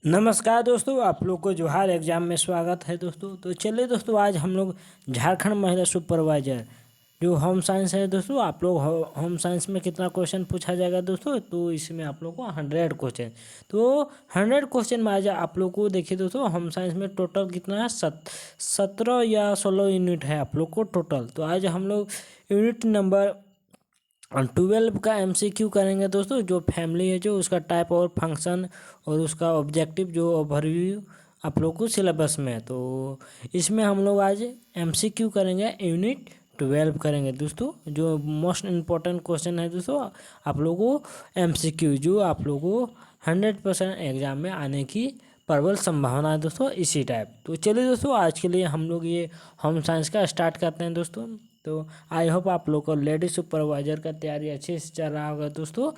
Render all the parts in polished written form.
नमस्कार दोस्तों, आप लोग को जोहार एग्जाम में स्वागत है दोस्तों। तो चलिए दोस्तों, आज हम लोग झारखंड महिला सुपरवाइजर जो होम साइंस है दोस्तों। आप लोग होम साइंस में कितना क्वेश्चन पूछा जाएगा दोस्तों, तो इसमें आप लोग को 100 क्वेश्चन। तो 100 क्वेश्चन में आज आप लोग को देखिए दोस्तों, होम साइंस में टोटल कितना है 17 या 16 यूनिट है आप लोग को टोटल। तो आज हम लोग यूनिट नंबर 12 का MCQ करेंगे दोस्तों। जो फैमिली है, जो उसका टाइप और फंक्शन और उसका ऑब्जेक्टिव, जो ओवरव्यू आप लोग को सिलेबस में है। तो इसमें हम लोग आज MCQ करेंगे, यूनिट 12 करेंगे दोस्तों। जो मोस्ट इम्पोर्टेंट क्वेश्चन है दोस्तों, आप लोगों को MCQ जो आप लोगों को 100% एग्जाम में आने की प्रबल संभावना है दोस्तों, इसी टाइप। तो चलिए दोस्तों, आज के लिए हम लोग ये होम साइंस का स्टार्ट करते हैं दोस्तों। तो आई होप आप लोग को लेडी सुपरवाइजर का तैयारी अच्छे से चल रहा होगा दोस्तों।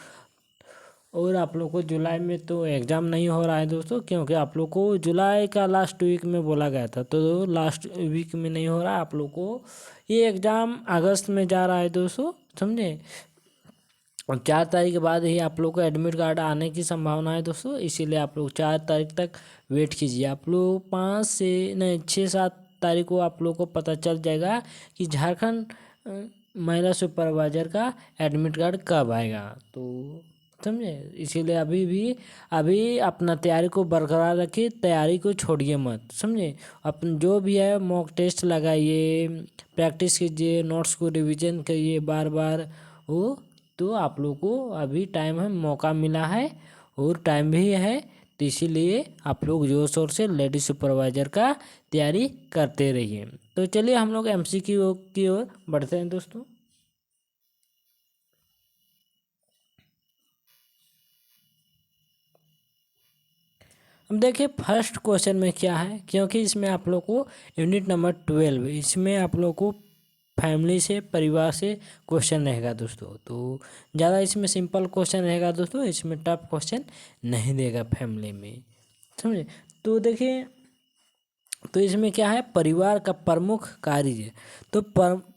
और आप लोग को जुलाई में तो एग्ज़ाम नहीं हो रहा है दोस्तों, क्योंकि आप लोग को जुलाई का लास्ट वीक में बोला गया था। तो लास्ट वीक में नहीं हो रहा, आप लोग को ये एग्ज़ाम अगस्त में जा रहा है दोस्तों, समझे। और 4 तारीख के बाद ही आप लोग को एडमिट कार्ड आने की संभावना है दोस्तों। इसीलिए आप लोग 4 तारीख तक वेट कीजिए। आप लोग 5 से नहीं 6-7 तारीख को आप लोग को पता चल जाएगा कि झारखंड महिला सुपरवाइजर का एडमिट कार्ड कब आएगा। तो समझे, इसीलिए अभी अपना तैयारी को बरकरार रखिए, तैयारी को छोड़िए मत, समझे। अपन जो भी है मॉक टेस्ट लगाइए, प्रैक्टिस कीजिए, नोट्स को रिवीजन करिए बार बार। वो तो आप लोग को अभी टाइम है, मौका मिला है और टाइम भी है। तो इसीलिए आप लोग जोर शोर से लेडी सुपरवाइजर का तैयारी करते रहिए। तो चलिए हम लोग MCQ की ओर बढ़ते हैं दोस्तों। अब देखिए फर्स्ट क्वेश्चन में क्या है, क्योंकि इसमें आप लोग को यूनिट नंबर 12, इसमें आप लोग को फैमिली से, परिवार से क्वेश्चन रहेगा दोस्तों। तो ज़्यादा इसमें सिंपल क्वेश्चन रहेगा दोस्तों, इसमें टफ क्वेश्चन नहीं देगा फैमिली में, समझे। तो देखिए, तो इसमें क्या है, परिवार का प्रमुख कार्य। तो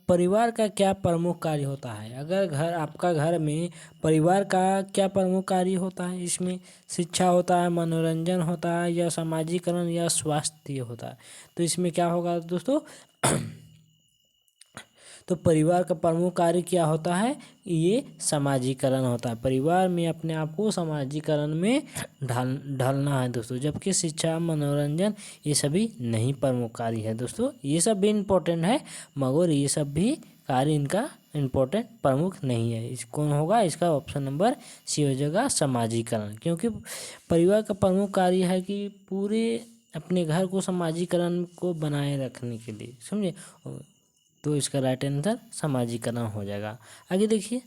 परिवार का क्या प्रमुख कार्य होता है। अगर आपका घर में परिवार का क्या प्रमुख कार्य होता है, इसमें शिक्षा होता है, मनोरंजन होता है, या सामाजिकरण, या स्वास्थ्य होता है। तो इसमें क्या होगा दोस्तों तो परिवार का प्रमुख कार्य क्या होता है, ये समाजीकरण होता है। परिवार में अपने आप को समाजीकरण में ढलना है दोस्तों। जबकि शिक्षा, मनोरंजन, ये सभी नहीं प्रमुख कार्य है दोस्तों। ये सब भी इम्पोर्टेंट है, मगर ये सब भी कार्य इनका इम्पोर्टेंट प्रमुख नहीं है। इस कौन होगा, इसका ऑप्शन नंबर सी हो जाएगा, समाजीकरण। क्योंकि परिवार का प्रमुख कार्य है कि पूरे अपने घर को समाजीकरण को बनाए रखने के लिए, समझे। तो इसका राइट आंसर समाजीकरण हो जाएगा। आगे देखिए,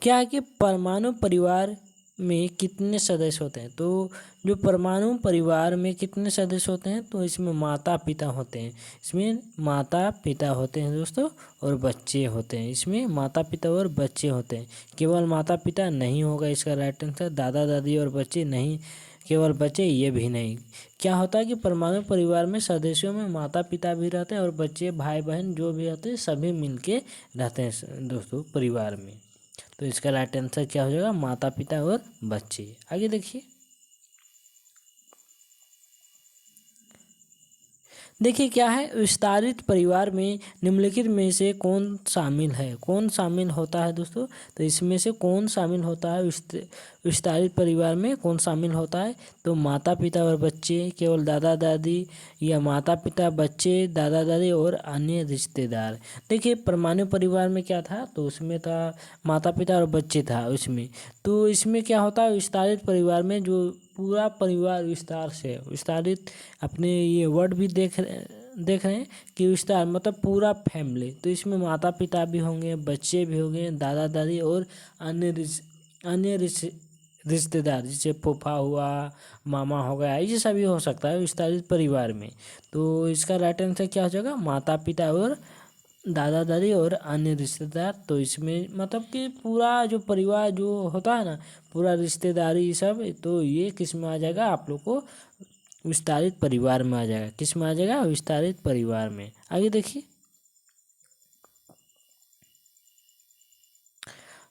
क्या है कि परमाणु परिवार में कितने सदस्य होते हैं। तो जो परमाणु परिवार में कितने सदस्य होते हैं, तो इसमें माता पिता होते हैं। इसमें माता पिता होते हैं दोस्तों, और बच्चे होते हैं। इसमें माता पिता और बच्चे होते हैं। केवल माता पिता नहीं होगा इसका राइट आंसर। दादा दादी और बच्चे नहीं, केवल बच्चे ये भी नहीं। क्या होता है कि परमाणु परिवार में सदस्यों में माता पिता भी रहते हैं और बच्चे, भाई बहन जो भी रहते हैं, सभी मिलके रहते हैं दोस्तों परिवार में। तो इसका राइट आंसर क्या हो जाएगा, माता पिता और बच्चे। आगे देखिए, देखिए क्या है, विस्तारित परिवार में निम्नलिखित में से कौन शामिल है। कौन शामिल होता है दोस्तों, तो इसमें से कौन शामिल होता है, विस्तारित परिवार में कौन शामिल होता है। तो माता पिता और बच्चे, केवल दादा दादी, या माता पिता, बच्चे, दादा दादी और अन्य रिश्तेदार। देखिए परमाणु परिवार में क्या था, तो उसमें था माता पिता और बच्चे था उसमें। तो इसमें क्या होता है, विस्तारित परिवार में जो पूरा परिवार विस्तार से, विस्तारित अपने ये वर्ड भी देख रहे हैं कि विस्तार मतलब पूरा फैमिली। तो इसमें माता पिता भी होंगे, बच्चे भी होंगे, दादा दादी और अन्य रिश्तेदार, जैसे फूफा हुआ, मामा हो गया, ये सभी हो सकता है विस्तारित परिवार में। तो इसका राइट आंसर क्या हो जाएगा, माता पिता और दादा दादी और अन्य रिश्तेदार। तो इसमें मतलब कि पूरा जो परिवार जो होता है ना, पूरा रिश्तेदारी सब, तो ये किस में आ जाएगा, आप लोग को विस्तारित परिवार में आ जाएगा। किस में आ जाएगा, विस्तारित परिवार में। आगे देखिए,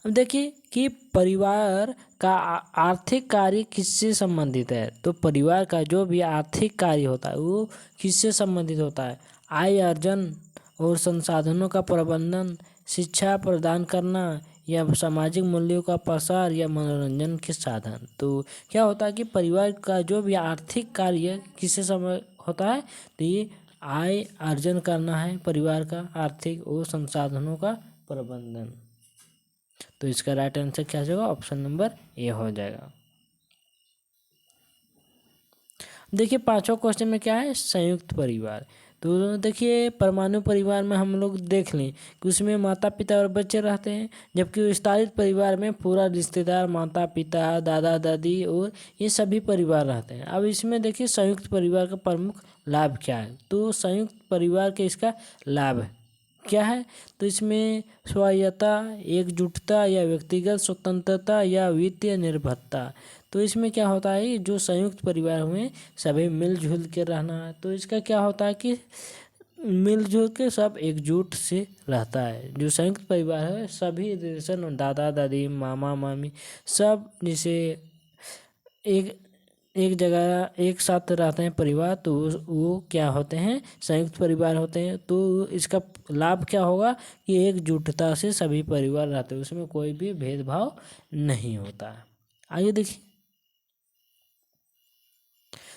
अब देखिए कि परिवार का आर्थिक कार्य किससे संबंधित है। तो परिवार का जो भी आर्थिक कार्य होता है वो किससे संबंधित होता है। आय अर्जन और संसाधनों का प्रबंधन, शिक्षा प्रदान करना, या सामाजिक मूल्यों का प्रसार, या मनोरंजन के साधन। तो क्या होता है कि परिवार का जो भी आर्थिक कार्य किससे समय होता है। तो ये आय अर्जन करना है परिवार का आर्थिक और संसाधनों का प्रबंधन। तो इसका राइट आंसर क्या हो जाएगा, ऑप्शन नंबर ए हो जाएगा। देखिए पांचवा क्वेश्चन में क्या है, संयुक्त परिवार। तो देखिए परमाणु परिवार में हम लोग देख लें कि उसमें माता पिता और बच्चे रहते हैं, जबकि विस्तारित परिवार में पूरा रिश्तेदार, माता पिता, दादा दादी और ये सभी परिवार रहते हैं। अब इसमें देखिए संयुक्त परिवार का प्रमुख लाभ क्या है। तो संयुक्त परिवार के इसका लाभ क्या है। तो इसमें स्वायत्तता, एकजुटता, या व्यक्तिगत स्वतंत्रता, या वित्तीय निर्भरता। तो इसमें क्या होता है, जो संयुक्त परिवार में सभी मिलजुल के रहना है। तो इसका क्या होता है कि मिलजुल के सब एकजुट से रहता है। जो संयुक्त परिवार है सभी रिलेशन, दादा दादी, मामा मामी, सब जैसे एक एक जगह एक साथ रहते हैं परिवार, तो वो क्या होते हैं, संयुक्त परिवार होते हैं। तो इसका लाभ क्या होगा कि एकजुटता से सभी परिवार रहते हैं, उसमें कोई भी भेदभाव नहीं होता है। आगे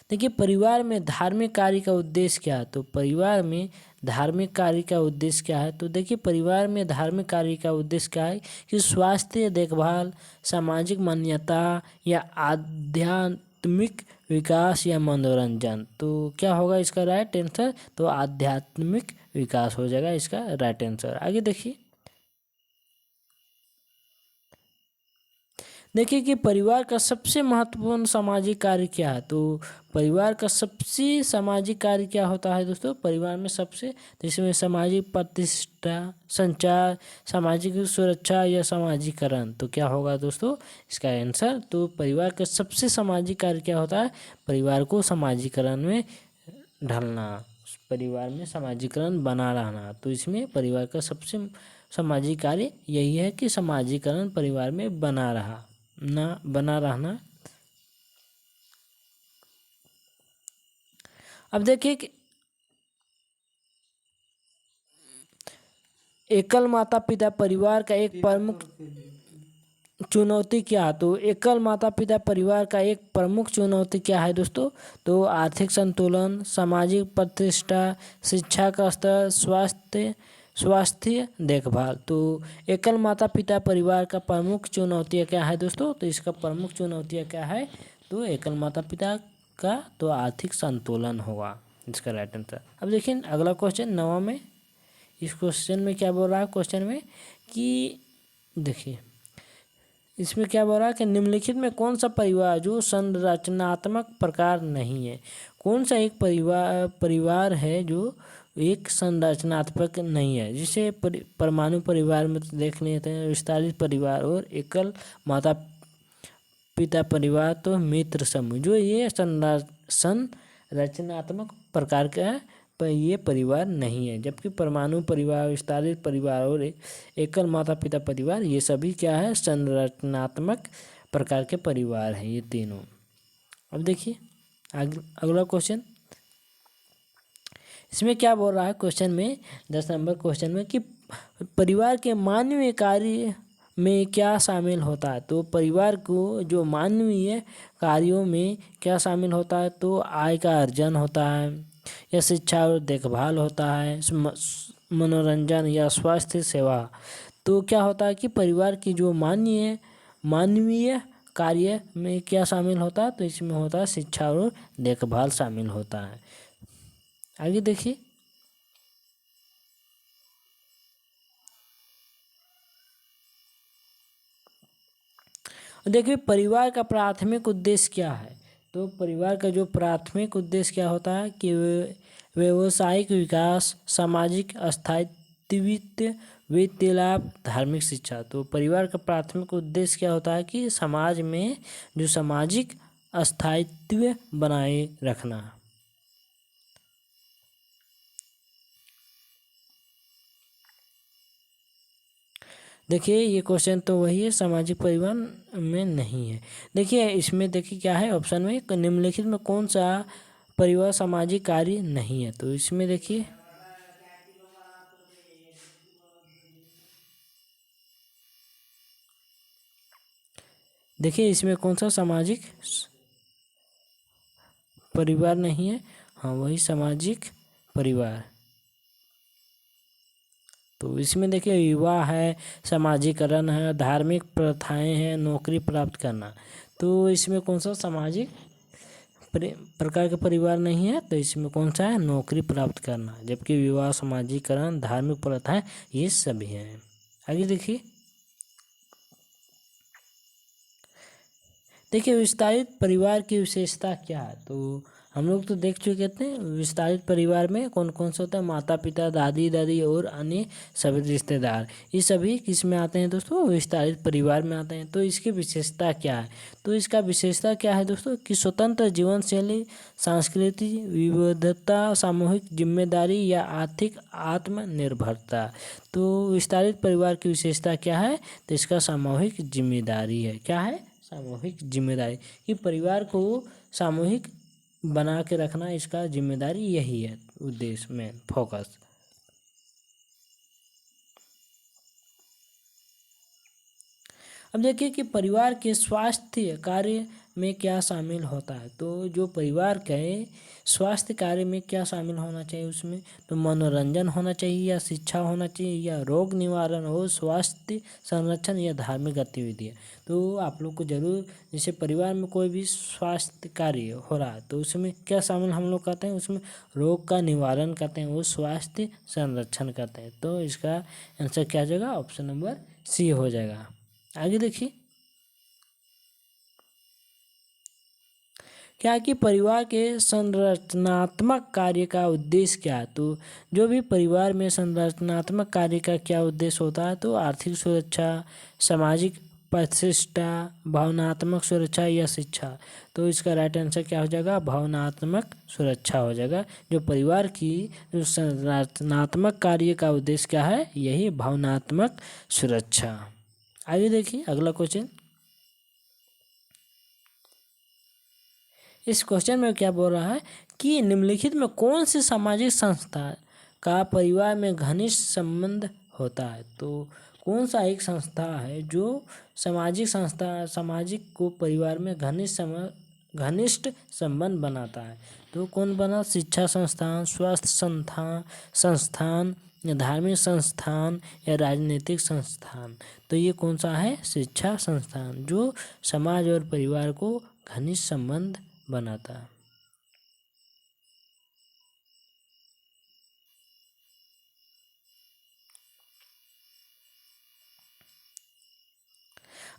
देखिए परिवार में धार्मिक कार्य का उद्देश्य क्या है। तो परिवार में धार्मिक कार्य का उद्देश्य क्या है। तो देखिए परिवार में धार्मिक कार्य का उद्देश्य क्या है कि स्वास्थ्य देखभाल, सामाजिक मान्यता, या आध्यात्मिक विकास, या मनोरंजन। तो क्या होगा इसका राइट आंसर, तो आध्यात्मिक विकास हो जाएगा इसका राइट आंसर। आगे देखिए कि परिवार का सबसे महत्वपूर्ण सामाजिक कार्य क्या है। तो परिवार का सबसे सामाजिक कार्य क्या होता है दोस्तों, परिवार में सबसे, जिसमें सामाजिक प्रतिष्ठा, संचार, सामाजिक सुरक्षा, या समाजीकरण। तो क्या होगा दोस्तों इसका आंसर, तो परिवार का सबसे सामाजिक कार्य क्या होता है, परिवार को समाजीकरण में ढलना, परिवार में समाजीकरण बना रहना। तो इसमें परिवार का सबसे सामाजिक कार्य यही है कि समाजीकरण परिवार में बना रहना। अब देखिए कि एकल माता पिता परिवार का एक प्रमुख चुनौती क्या है। तो एकल माता पिता परिवार का एक प्रमुख चुनौती क्या है दोस्तों, तो आर्थिक संतुलन, सामाजिक प्रतिष्ठा, शिक्षा का स्तर, स्वास्थ्य देखभाल। तो एकल माता पिता परिवार का प्रमुख चुनौतियाँ क्या है दोस्तों, तो इसका प्रमुख चुनौतियाँ क्या है, तो एकल माता पिता का तो आर्थिक संतुलन होगा इसका राइट आंसर। अब देखिए अगला क्वेश्चन 9 में, इस क्वेश्चन में क्या बोल रहा है, क्वेश्चन में कि देखिए इसमें क्या बोल रहा है कि निम्नलिखित में कौन सा परिवार जो संरचनात्मक प्रकार नहीं है। कौन सा एक परिवार है जो एक संरचनात्मक नहीं है। जिसे परमाणु परिवार में तो देख लेते हैं, विस्तारित परिवार और एकल माता पिता परिवार, तो मित्र समूह, जो ये संरचनात्मक प्रकार का है, पर ये परिवार नहीं है। जबकि परमाणु परिवार, विस्तारित परिवार और एकल माता पिता परिवार, ये सभी क्या है, संरचनात्मक प्रकार के परिवार हैं ये तीनों। अब देखिए अगला क्वेश्चन, इसमें क्या बोल रहा है क्वेश्चन में, 10 नंबर क्वेश्चन में कि परिवार के मानवीय कार्य में क्या शामिल होता है। तो परिवार को जो मानवीय कार्यों में क्या शामिल होता है, तो आय का अर्जन होता है, या शिक्षा और देखभाल होता है, मनोरंजन, या स्वास्थ्य सेवा। तो क्या होता है कि परिवार की जो मानवीय कार्य में क्या शामिल होता है, तो इसमें होता है शिक्षा और देखभाल शामिल होता है। आगे देखिए परिवार का प्राथमिक उद्देश्य क्या है। तो परिवार का जो प्राथमिक उद्देश्य क्या होता है कि व्यावसायिक विकास, सामाजिक स्थायित्व, वित्तीय लाभ, धार्मिक शिक्षा। तो परिवार का प्राथमिक उद्देश्य क्या होता है कि समाज में जो सामाजिक स्थायित्व बनाए रखना। देखिए ये क्वेश्चन तो वही है, सामाजिक परिवार में नहीं है। देखिए इसमें देखिए क्या है ऑप्शन में, निम्नलिखित में कौन सा परिवार सामाजिक कार्य नहीं है। तो इसमें देखिए इसमें कौन सा सामाजिक परिवार नहीं है। हाँ वही सामाजिक परिवार। तो इसमें देखिए विवाह है, समाजीकरण है, धार्मिक प्रथाएं हैं, नौकरी प्राप्त करना। तो इसमें कौन सा सामाजिक प्रकार का परिवार नहीं है। तो इसमें कौन सा है, नौकरी प्राप्त करना। जबकि विवाह, समाजीकरण, धार्मिक प्रथाएं ये सभी हैं। आगे देखिए विस्तारित परिवार की विशेषता क्या है। तो हम लोग तो देख चुके थे विस्तारित परिवार में कौन कौन से होता है, माता पिता, दादी दादी और अन्य सभी रिश्तेदार। ये सभी किस में आते हैं दोस्तों, विस्तारित परिवार में आते हैं। तो इसकी विशेषता क्या है। तो इसका विशेषता क्या है दोस्तों, कि स्वतंत्र जीवन शैली, सांस्कृतिक विविधता, सामूहिक जिम्मेदारी या आर्थिक आत्मनिर्भरता। तो विस्तारित परिवार की विशेषता क्या है, तो इसका सामूहिक जिम्मेदारी है। क्या है, सामूहिक जिम्मेदारी। कि परिवार को सामूहिक बना के रखना इसका जिम्मेदारी यही है, उद्देश्य में फोकस। अब देखिए कि परिवार के स्वास्थ्य कार्य में क्या शामिल होता है। तो जो परिवार के स्वास्थ्य कार्य में क्या शामिल होना चाहिए उसमें, तो मनोरंजन होना चाहिए, या शिक्षा होना चाहिए, या रोग निवारण हो, स्वास्थ्य संरक्षण, या धार्मिक गतिविधियाँ। तो आप लोग को जरूर, जैसे परिवार में कोई भी स्वास्थ्य कार्य हो रहा है तो उसमें क्या शामिल हम लोग करते हैं, उसमें रोग का निवारण करते हैं, वो स्वास्थ्य संरक्षण करते हैं। तो इसका आंसर क्या हो जाएगा, ऑप्शन नंबर सी हो जाएगा। आगे देखिए क्या कि परिवार के संरचनात्मक कार्य का उद्देश्य क्या है। तो जो भी परिवार में संरचनात्मक कार्य का क्या उद्देश्य होता है, तो आर्थिक सुरक्षा, सामाजिक प्रतिष्ठा, भावनात्मक सुरक्षा या शिक्षा। तो इसका राइट आंसर क्या हो जाएगा, भावनात्मक सुरक्षा हो जाएगा। जो परिवार की जो संरचनात्मक कार्य का उद्देश्य क्या है, यही भावनात्मक सुरक्षा। आगे देखिए अगला क्वेश्चन। इस क्वेश्चन में क्या बोल रहा है कि निम्नलिखित में कौन सी सामाजिक संस्था का परिवार में घनिष्ठ संबंध होता है। तो कौन सा एक संस्था है जो सामाजिक संस्था, सामाजिक को परिवार में घनिष्ठ संबंध बनाता है। तो कौन बना, शिक्षा संस्थान, स्वास्थ्य संस्थान, या धार्मिक संस्थान, या राजनीतिक संस्थान। तो ये कौन सा है, शिक्षा संस्थान, जो समाज और परिवार को घनिष्ठ संबंध बनाता है।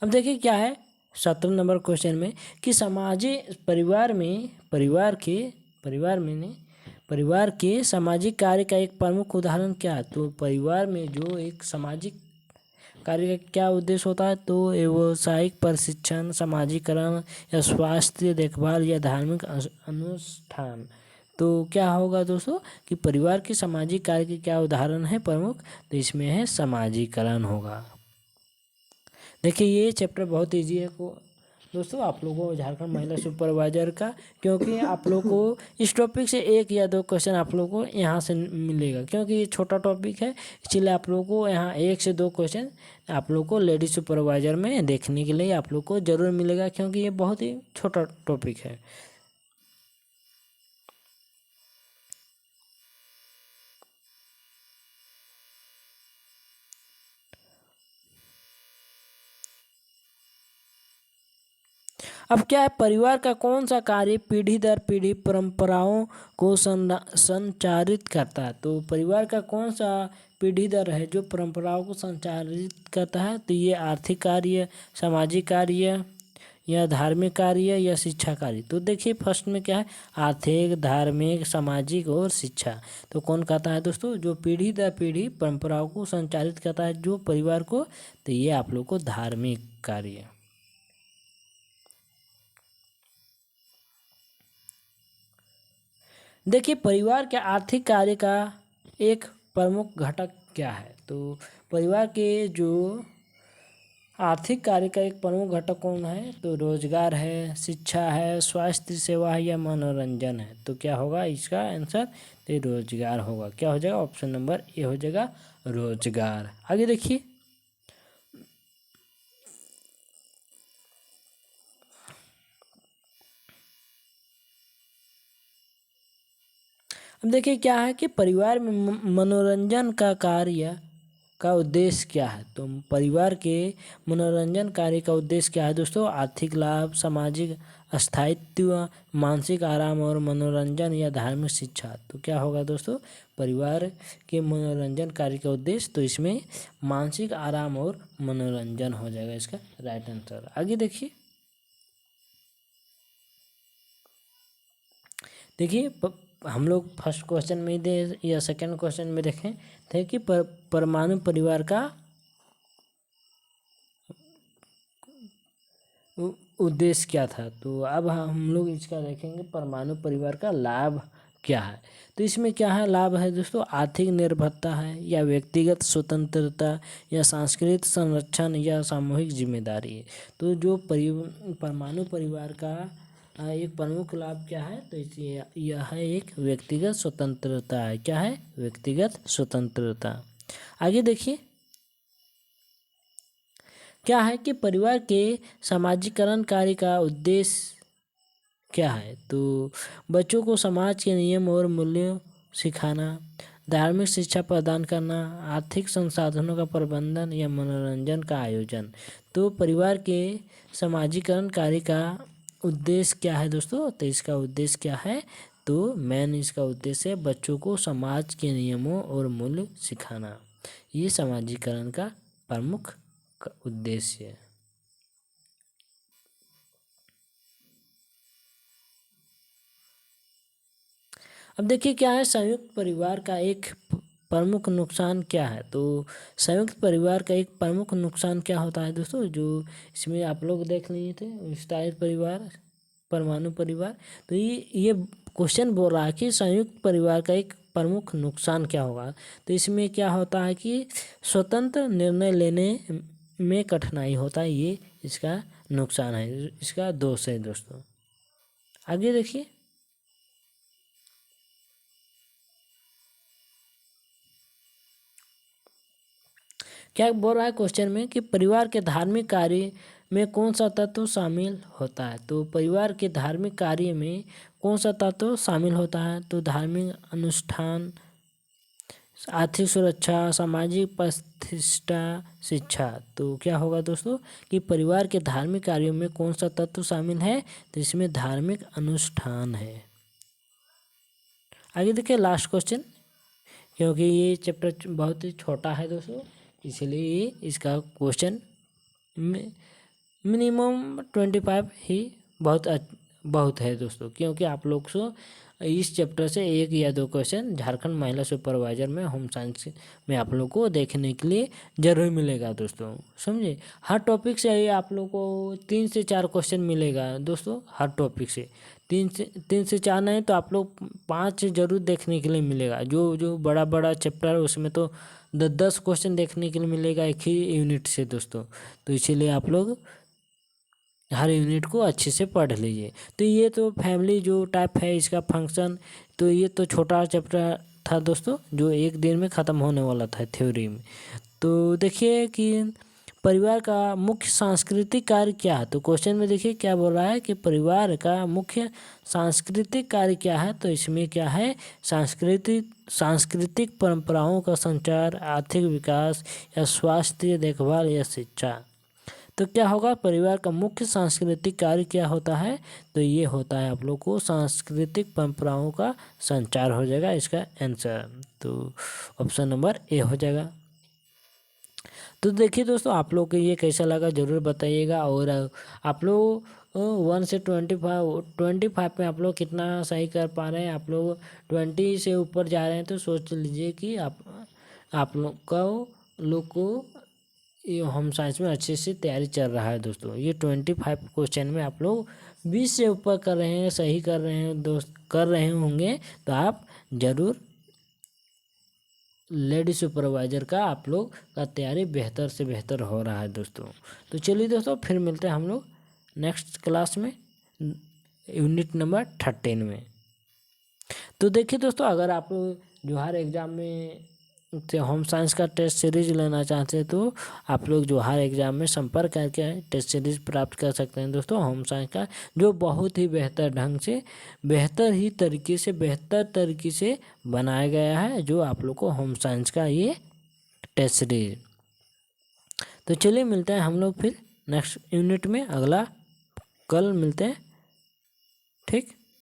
अब देखिए क्या है 17 नंबर क्वेश्चन में, कि सामाजिक परिवार के सामाजिक कार्य का एक प्रमुख उदाहरण क्या है। तो परिवार में जो एक सामाजिक कार्य का क्या उद्देश्य होता है, तो व्यावसायिक प्रशिक्षण, समाजीकरण, या स्वास्थ्य देखभाल, या धार्मिक अनुष्ठान। तो क्या होगा दोस्तों, कि परिवार के सामाजिक कार्य के क्या उदाहरण है प्रमुख, तो इसमें है समाजीकरण होगा। देखिए ये चैप्टर बहुत इजी है दोस्तों आप लोगों को, झारखंड महिला सुपरवाइजर का। क्योंकि आप लोगों को इस टॉपिक से 1 या 2 क्वेश्चन आप लोगों को यहाँ से मिलेगा, क्योंकि ये छोटा टॉपिक है, इसलिए आप लोगों को यहाँ 1 से 2 क्वेश्चन आप लोगों को लेडीज सुपरवाइजर में देखने के लिए आप लोग को ज़रूर मिलेगा, क्योंकि ये बहुत ही छोटा टॉपिक है। अब क्या है, परिवार का कौन सा कार्य पीढ़ी दर पीढ़ी परंपराओं को संचारित करता है। तो परिवार का कौन सा पीढ़ी दर है जो परंपराओं को संचारित करता है। तो ये आर्थिक कार्य, सामाजिक कार्य, या धार्मिक कार्य, या शिक्षा कार्य। तो देखिए फर्स्ट में क्या है, आर्थिक, धार्मिक, सामाजिक और शिक्षा। तो कौन कहता है दोस्तों, जो पीढ़ी दर पीढ़ी परंपराओं को संचालित करता है जो परिवार को, तो ये आप लोग को धार्मिक कार्य। देखिए परिवार के आर्थिक कार्य का एक प्रमुख घटक क्या है। तो परिवार के जो आर्थिक कार्य का एक प्रमुख घटक कौन है? तो रोजगार है, शिक्षा है, स्वास्थ्य सेवा है या मनोरंजन है। तो क्या होगा इसका आंसर? तो रोजगार होगा। क्या हो जाएगा? ऑप्शन नंबर ए हो जाएगा, रोजगार। आगे देखिए, अब देखिए क्या है कि परिवार में मनोरंजन का कार्य का उद्देश्य क्या है। तो परिवार के मनोरंजन कार्य का उद्देश्य क्या है दोस्तों? आर्थिक लाभ, सामाजिक स्थायित्व, मानसिक आराम और मनोरंजन या धार्मिक शिक्षा। तो क्या होगा दोस्तों? परिवार के मनोरंजन कार्य का उद्देश्य, तो इसमें मानसिक आराम और मनोरंजन हो जाएगा इसका राइट आंसर। आगे देखिए, हम लोग फर्स्ट क्वेश्चन में ही दे या सेकंड क्वेश्चन में देखें थे कि परमाणु परिवार का उद्देश्य क्या था। तो अब हम लोग इसका देखेंगे परमाणु परिवार का लाभ क्या है। तो इसमें क्या है लाभ है दोस्तों? आर्थिक निर्भरता है या व्यक्तिगत स्वतंत्रता या सांस्कृतिक संरक्षण या सामूहिक जिम्मेदारी है। तो जो परमाणु परिवार का एक प्रमुख लाभ क्या है? तो यह है एक व्यक्तिगत स्वतंत्रता है। क्या है? व्यक्तिगत स्वतंत्रता। आगे देखिए, क्या है कि परिवार के सामाजिकरण कार्य का उद्देश्य क्या है। तो बच्चों को समाज के नियम और मूल्यों सिखाना, धार्मिक शिक्षा प्रदान करना, आर्थिक संसाधनों का प्रबंधन या मनोरंजन का आयोजन। तो परिवार के सामाजिकरण कार्य का उद्देश्य क्या है दोस्तों? तो इसका उद्देश्य क्या है? तो मेन इसका उद्देश्य है बच्चों को समाज के नियमों और मूल्य सिखाना। ये सामाजिकरण का प्रमुख उद्देश्य है। अब देखिए क्या है, संयुक्त परिवार का एक प्रमुख नुकसान क्या है। तो संयुक्त परिवार का एक प्रमुख नुकसान क्या होता है दोस्तों? जो इसमें आप लोग देख लिए थे विस्तारित परिवार, परमाणु परिवार। तो ये क्वेश्चन बोल रहा है कि संयुक्त परिवार का एक प्रमुख नुकसान क्या होगा। तो इसमें क्या होता है कि स्वतंत्र निर्णय लेने में कठिनाई होता है। ये इसका नुकसान है, इसका दोष है दोस्तों। आगे देखिए, क्या बोल रहा है क्वेश्चन में कि परिवार के धार्मिक कार्य में कौन सा तत्व शामिल होता है। तो परिवार के धार्मिक कार्य में कौन सा तत्व शामिल होता है। तो धार्मिक अनुष्ठान, आर्थिक सुरक्षा, सामाजिक प्रतिष्ठा, शिक्षा। तो क्या होगा दोस्तों कि परिवार के धार्मिक कार्यों में कौन सा तत्व शामिल है। तो इसमें धार्मिक अनुष्ठान है। आगे देखिए लास्ट क्वेश्चन, क्योंकि ये चैप्टर बहुत ही छोटा है दोस्तों, इसलिए इसका क्वेश्चन मिनिमम 25 ही बहुत है दोस्तों। क्योंकि आप लोग को इस चैप्टर से एक या दो क्वेश्चन झारखंड महिला सुपरवाइजर में होम साइंस में आप लोग को देखने के लिए जरूर मिलेगा दोस्तों, समझे। हर टॉपिक से ही आप लोग को 3 से 4 क्वेश्चन मिलेगा दोस्तों। हर टॉपिक से 3 से 4 नहीं तो आप लोग 5 जरूर देखने के लिए मिलेगा। जो बड़ा बड़ा चैप्टर है उसमें तो 10 क्वेश्चन देखने के लिए मिलेगा एक ही यूनिट से दोस्तों। तो इसीलिए आप लोग हर यूनिट को अच्छे से पढ़ लीजिए। तो ये तो फैमिली जो टाइप है इसका फंक्शन, तो ये तो छोटा चैप्टर था दोस्तों जो एक दिन में ख़त्म होने वाला था थ्योरी में। तो देखिए कि परिवार का मुख्य सांस्कृतिक कार्य क्या है। तो क्वेश्चन में देखिए क्या बोल रहा है कि परिवार का मुख्य सांस्कृतिक कार्य क्या है। तो इसमें क्या है, सांस्कृतिक परंपराओं का संचार, आर्थिक विकास या स्वास्थ्य देखभाल या शिक्षा। तो क्या होगा, परिवार का मुख्य सांस्कृतिक कार्य क्या होता है। तो ये होता है आप लोग को सांस्कृतिक परंपराओं का संचार हो जाएगा इसका आंसर। तो ऑप्शन नंबर ए हो जाएगा। तो देखिए दोस्तों आप लोग को ये कैसा लगा ज़रूर बताइएगा। और आप लोग 1 से 25 में आप लोग कितना सही कर पा रहे हैं। आप लोग 20 से ऊपर जा रहे हैं तो सोच लीजिए कि आप लोग को ये होम साइंस में अच्छे से तैयारी चल रहा है दोस्तों। ये 25 क्वेश्चन में आप लोग 20 से ऊपर कर रहे हैं, सही कर रहे हैं कर रहे होंगे तो आप ज़रूर लेडी सुपरवाइज़र का आप लोग का तैयारी बेहतर से बेहतर हो रहा है दोस्तों। तो चलिए दोस्तों, फिर मिलते हैं हम लोग नेक्स्ट क्लास में, यूनिट नंबर 13 में। तो देखिए दोस्तों, अगर आप जोहार एग्ज़ाम में से होम साइंस का टेस्ट सीरीज लेना चाहते हैं तो आप लोग जोहार एग्ज़ाम में संपर्क करके टेस्ट सीरीज प्राप्त कर सकते हैं दोस्तों, होम साइंस का, जो बहुत ही बेहतर ढंग से, बेहतर तरीके से बनाया गया है, जो आप लोग को होम साइंस का ये टेस्ट सीरीज। तो चलिए मिलते हैं हम लोग फिर नेक्स्ट यूनिट में, अगला कल मिलते हैं, ठीक।